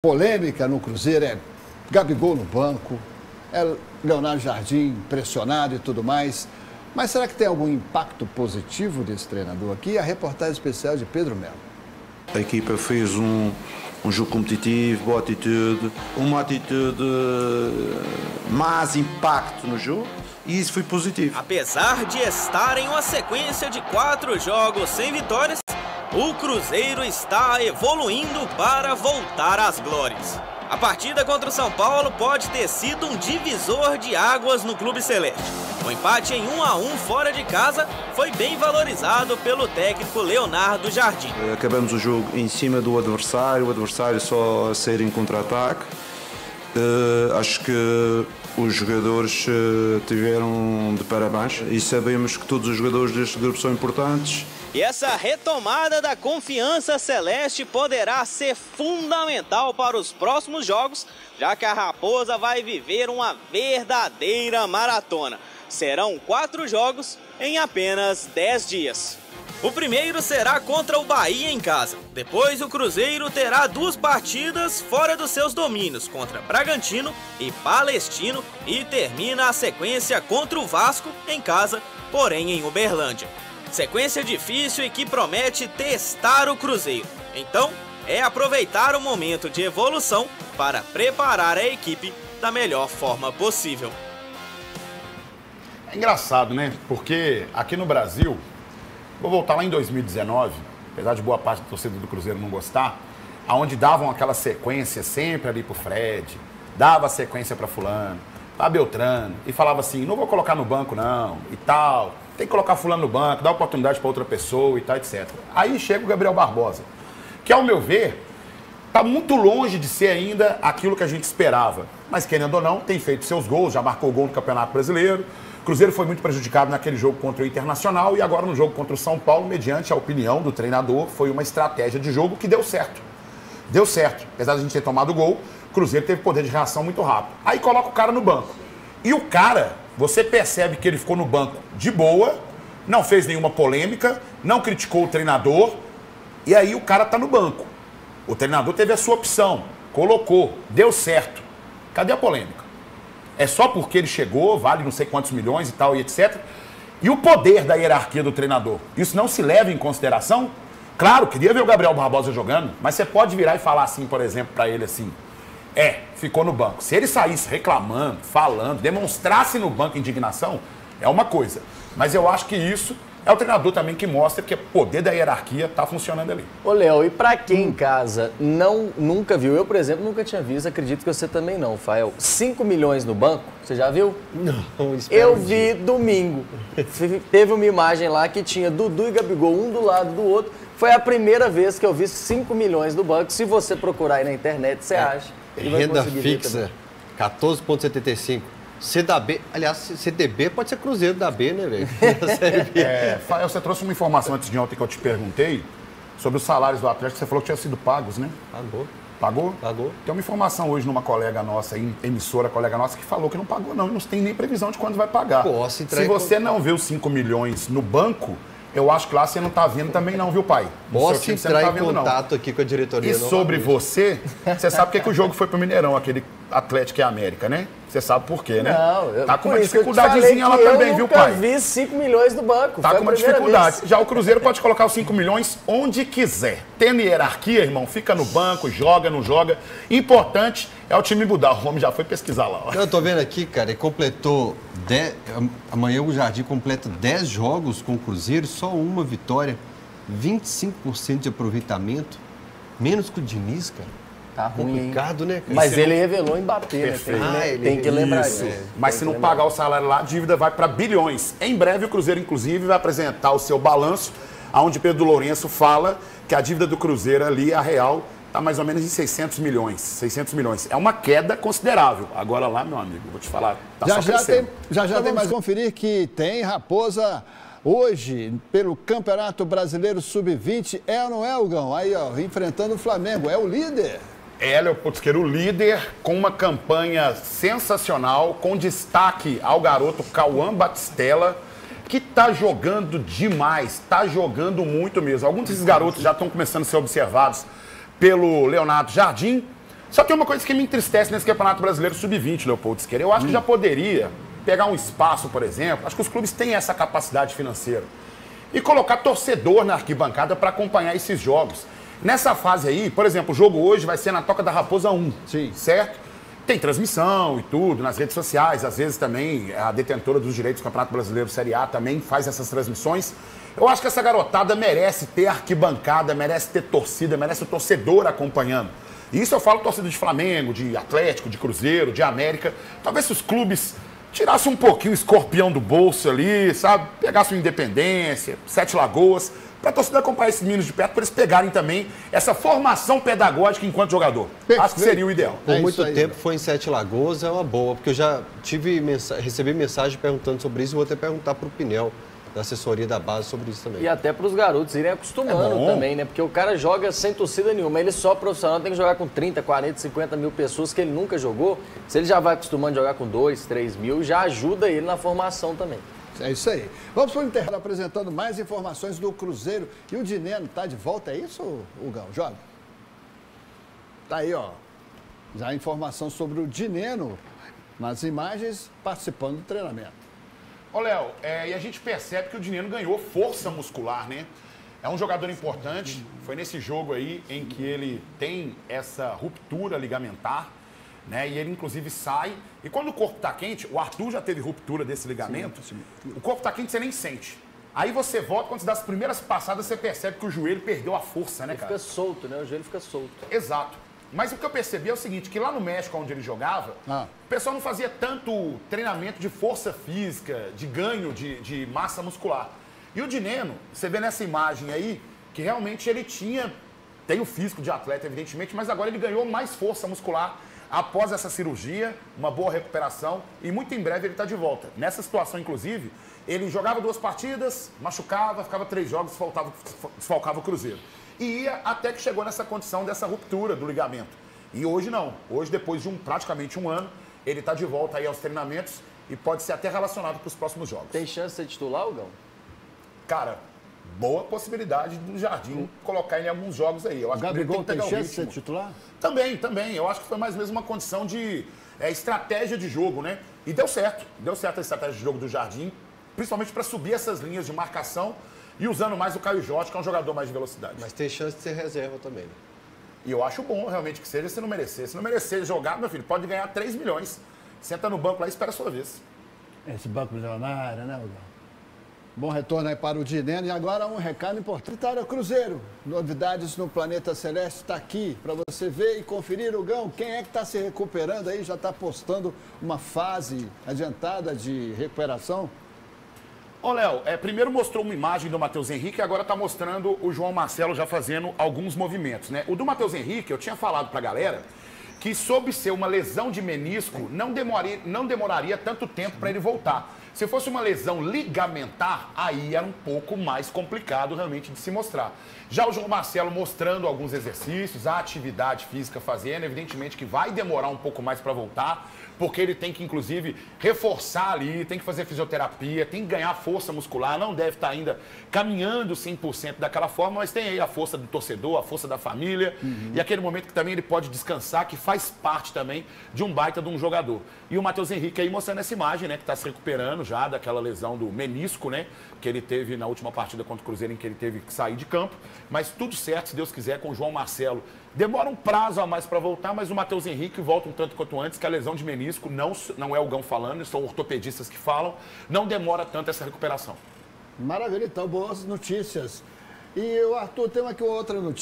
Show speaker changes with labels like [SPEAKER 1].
[SPEAKER 1] polêmica no Cruzeiro é Gabigol no banco, é Leonardo Jardim pressionado e tudo mais. Mas será que tem algum impacto positivo desse treinador aqui? A reportagem especial de Pedro Melo.
[SPEAKER 2] A equipa fez um jogo competitivo, boa atitude, uma atitude mais impacto no jogo e isso foi positivo.
[SPEAKER 3] Apesar de estar em uma sequência de 4 jogos sem vitórias, o Cruzeiro está evoluindo para voltar às glórias. A partida contra o São Paulo pode ter sido um divisor de águas no Clube Celeste. O empate em 1-1 fora de casa foi bem valorizado pelo técnico Leonardo Jardim.
[SPEAKER 2] Acabamos o jogo em cima do adversário, o adversário só a sair em contra-ataque. Acho que os jogadores tiveram de parabéns e sabemos que todos os jogadores deste grupo são importantes.
[SPEAKER 3] E essa retomada da confiança celeste poderá ser fundamental para os próximos jogos, já que a Raposa vai viver uma verdadeira maratona. Serão 4 jogos em apenas 10 dias. O primeiro será contra o Bahia em casa. Depois o Cruzeiro terá 2 partidas fora dos seus domínios, contra Bragantino e Palestino, e termina a sequência contra o Vasco em casa, porém em Uberlândia. Sequência difícil e que promete testar o Cruzeiro. Então, é aproveitar o momento de evolução para preparar a equipe da melhor forma possível.
[SPEAKER 4] É engraçado, né? Porque aqui no Brasil, vou voltar lá em 2019, apesar de boa parte da torcida do Cruzeiro não gostar, aonde davam aquela sequência sempre ali pro Fred, dava sequência para fulano, para Beltrano, e falava assim, não vou colocar no banco não, e tal, tem que colocar fulano no banco, dar oportunidade para outra pessoa e tal, etc. Aí chega o Gabriel Barbosa, que ao meu ver, tá muito longe de ser ainda aquilo que a gente esperava. Mas querendo ou não, tem feito seus gols, já marcou gol no Campeonato Brasileiro. O Cruzeiro foi muito prejudicado naquele jogo contra o Internacional e agora no jogo contra o São Paulo, mediante a opinião do treinador, foi uma estratégia de jogo que deu certo. Deu certo. Apesar de a gente ter tomado gol, o Cruzeiro teve poder de reação muito rápido. Aí coloca o cara no banco. E o cara, você percebe que ele ficou no banco de boa, não fez nenhuma polêmica, não criticou o treinador, e aí o cara tá no banco. O treinador teve a sua opção, colocou, deu certo. Cadê a polêmica? É só porque ele chegou, vale não sei quantos milhões e tal, e etc. E o poder da hierarquia do treinador? Isso não se leva em consideração? Claro, queria ver o Gabriel Barbosa jogando, mas você pode virar e falar assim, por exemplo, para ele assim, ficou no banco. Se ele saísse reclamando, falando, demonstrasse no banco indignação, é uma coisa. Mas eu acho que isso é o treinador também que mostra que o poder da hierarquia está funcionando ali.
[SPEAKER 5] Ô, Léo, e pra quem em casa nunca viu, eu, por exemplo, nunca tinha visto, acredito que você também não, Fael, 5 milhões no banco, você já viu?
[SPEAKER 6] Não,
[SPEAKER 5] eu vi domingo. Teve uma imagem lá que tinha Dudu e Gabigol, um do lado do outro. Foi a primeira vez que eu vi 5 milhões no banco. Se você procurar aí na internet, você acha.
[SPEAKER 6] Renda fixa, 14,75. CDB, aliás, CDB pode ser Cruzeiro da B, né, velho?
[SPEAKER 4] Fael, você trouxe uma informação antes de ontem que eu te perguntei sobre os salários do Atlético. Você falou que tinham sido pagos, né?
[SPEAKER 6] Pagou.
[SPEAKER 4] Pagou?
[SPEAKER 6] Pagou.
[SPEAKER 4] Tem uma informação hoje numa colega nossa, emissora colega nossa, que falou que não pagou, não. Não tem nem previsão de quando vai pagar.
[SPEAKER 6] Posso entrar
[SPEAKER 4] Se você não vê os 5 milhões no banco, eu acho que lá você não tá vendo também não, viu, pai?
[SPEAKER 6] Posso entrar em contato aqui com a diretoria.
[SPEAKER 4] E sobre você sabe por que o jogo foi pro Mineirão, aquele Atlético e América, né? Você sabe por quê, né?
[SPEAKER 5] Não,
[SPEAKER 4] tá com uma dificuldadezinha lá também, viu, pai?
[SPEAKER 5] Eu nunca vi 5 milhões no banco.
[SPEAKER 4] Tá com uma dificuldade. Já o Cruzeiro pode colocar os 5 milhões onde quiser. Tendo hierarquia, irmão, fica no banco, joga, não joga. Importante é o time mudar. O homem já foi pesquisar lá. Ó.
[SPEAKER 6] Eu tô vendo aqui, cara, ele completou amanhã o Jardim completa 10 jogos com o Cruzeiro, só uma vitória, 25% de aproveitamento, menos que o Diniz, cara.
[SPEAKER 5] Tá ruim,
[SPEAKER 6] complicado, né? Cara?
[SPEAKER 5] Mas ele revelou em Mbappé, né? Tem que lembrar isso.
[SPEAKER 4] Mas se não pagar o salário lá, a dívida vai para bilhões. Em breve o Cruzeiro, inclusive, vai apresentar o seu balanço, onde Pedro Lourenço fala que a dívida do Cruzeiro ali, a real, está mais ou menos em 600 milhões. 600 milhões. É uma queda considerável. Agora lá, meu amigo, vou te falar, tá só crescendo.
[SPEAKER 1] Já tem mais conferir que tem Raposa hoje pelo Campeonato Brasileiro Sub-20. É ou não é, Hugão? Aí, ó, enfrentando o Flamengo. É o líder.
[SPEAKER 4] Léo Potisqueiro, o líder, com uma campanha sensacional, com destaque ao garoto Cauã Batistella, que tá jogando demais, tá jogando muito mesmo. Alguns desses garotos já estão começando a ser observados pelo Leonardo Jardim. Só que uma coisa que me entristece nesse Campeonato Brasileiro Sub-20, Leopoldo Siqueira, eu acho que já poderia pegar um espaço, por exemplo, acho que os clubes têm essa capacidade financeira, e colocar torcedor na arquibancada para acompanhar esses jogos. Nessa fase aí, por exemplo, o jogo hoje vai ser na Toca da Raposa 1,
[SPEAKER 1] Sim.
[SPEAKER 4] certo? Tem transmissão e tudo, nas redes sociais, às vezes também a detentora dos direitos do Campeonato Brasileiro Série A também faz essas transmissões. Eu acho que essa garotada merece ter arquibancada, merece ter torcida, merece o torcedor acompanhando. E isso eu falo torcida de Flamengo, de Atlético, de Cruzeiro, de América. Talvez se os clubes tirassem um pouquinho o escorpião do bolso ali, sabe? Pegassem o Independência, Sete Lagoas, para a torcida acompanhar esses meninos de perto, para eles pegarem também essa formação pedagógica enquanto jogador.
[SPEAKER 1] Perfeito.
[SPEAKER 4] Acho que seria o ideal.
[SPEAKER 6] Por muito
[SPEAKER 1] aí,
[SPEAKER 6] tempo foi em Sete Lagoas, é uma boa, porque eu já recebi mensagem perguntando sobre isso e vou até perguntar para o Pinel, da assessoria da base, sobre isso também.
[SPEAKER 5] E até para os garotos irem acostumando também, né? Porque o cara joga sem torcida nenhuma, ele só profissional tem que jogar com 30, 40, 50 mil pessoas que ele nunca jogou. Se ele já vai acostumando a jogar com 2, 3 mil, já ajuda ele na formação também.
[SPEAKER 1] É isso aí. Vamos para o intervalo apresentando mais informações do Cruzeiro. E o Dineno está de volta, é isso, Hugão? Joga. Tá aí, ó. Já a informação sobre o Dineno nas imagens participando do treinamento.
[SPEAKER 4] Ô, Léo, e a gente percebe que o Dineno ganhou força muscular, né? É um jogador importante. Foi nesse jogo aí em que ele tem essa ruptura ligamentar, né? E ele, inclusive, sai. E quando o corpo tá quente, o Arthur já teve ruptura desse ligamento, sim. O corpo tá quente, você nem sente. Aí você volta, quando você dá as primeiras passadas, você percebe que o joelho perdeu a força, né, cara?
[SPEAKER 5] Fica solto, né? O joelho fica solto.
[SPEAKER 4] Exato. Mas o que eu percebi é o seguinte, que lá no México, onde ele jogava, o pessoal não fazia tanto treinamento de força física, de ganho de massa muscular. E o Dineno, você vê nessa imagem aí, que realmente ele tem o físico de atleta, evidentemente, mas agora ele ganhou mais força muscular após essa cirurgia, uma boa recuperação, e muito em breve ele está de volta. Nessa situação, inclusive, ele jogava 2 partidas, machucava, ficava 3 jogos, desfalcava o Cruzeiro. E ia até que chegou nessa condição dessa ruptura do ligamento. E hoje não. Hoje, depois de praticamente um ano, ele está de volta aí aos treinamentos e pode ser até relacionado para os próximos jogos.
[SPEAKER 5] Tem chance de ser titular, Hugão?
[SPEAKER 4] Cara, boa possibilidade do Jardim colocar ele em alguns jogos aí. Eu acho
[SPEAKER 1] o Gabigol
[SPEAKER 4] que ele
[SPEAKER 1] tem chance de ser titular?
[SPEAKER 4] Também. Eu acho que foi mais mesmo uma condição de estratégia de jogo, né? E deu certo. Deu certo a estratégia de jogo do Jardim, principalmente para subir essas linhas de marcação e usando mais o Caio Jorge, que é um jogador mais de velocidade.
[SPEAKER 6] Mas tem chance de ser reserva também, né?
[SPEAKER 4] E eu acho bom realmente que seja, se não merecer. Se não merecer jogar, meu filho, pode ganhar 3 milhões. Senta no banco lá e espera a sua vez.
[SPEAKER 1] Esse banco milionário, né, Hugão? Bom retorno aí para o Dineno. E agora um recado importante. Vitória Cruzeiro. Novidades no Planeta Celeste está aqui para você ver e conferir, Hugão. Quem é que está se recuperando aí? Já está postando uma fase adiantada de recuperação?
[SPEAKER 4] Ô, Léo, primeiro mostrou uma imagem do Matheus Henrique e agora está mostrando o João Marcelo já fazendo alguns movimentos, né? O do Matheus Henrique, eu tinha falado para a galera que, sob ser uma lesão de menisco, não demoraria tanto tempo para ele voltar. Se fosse uma lesão ligamentar, aí era um pouco mais complicado realmente de se mostrar. Já o João Marcelo mostrando alguns exercícios, a atividade física fazendo, evidentemente que vai demorar um pouco mais para voltar, porque ele tem que, inclusive, reforçar ali, tem que fazer fisioterapia, tem que ganhar força muscular, não deve estar ainda caminhando 100% daquela forma, mas tem aí a força do torcedor, a força da família, e aquele momento que também ele pode descansar, que faz parte também de um baita de um jogador. E o Matheus Henrique aí mostrando essa imagem, né, que está se recuperando já daquela lesão do menisco, né, que ele teve na última partida contra o Cruzeiro, em que ele teve que sair de campo, mas tudo certo, se Deus quiser, com o João Marcelo. Demora um prazo a mais para voltar, mas o Matheus Henrique volta um tanto quanto antes, que a lesão de menisco, não é o Gão falando, são ortopedistas que falam, não demora tanto essa recuperação.
[SPEAKER 1] Maravilha, então, boas notícias. E o Arthur, tem aqui outra notícia.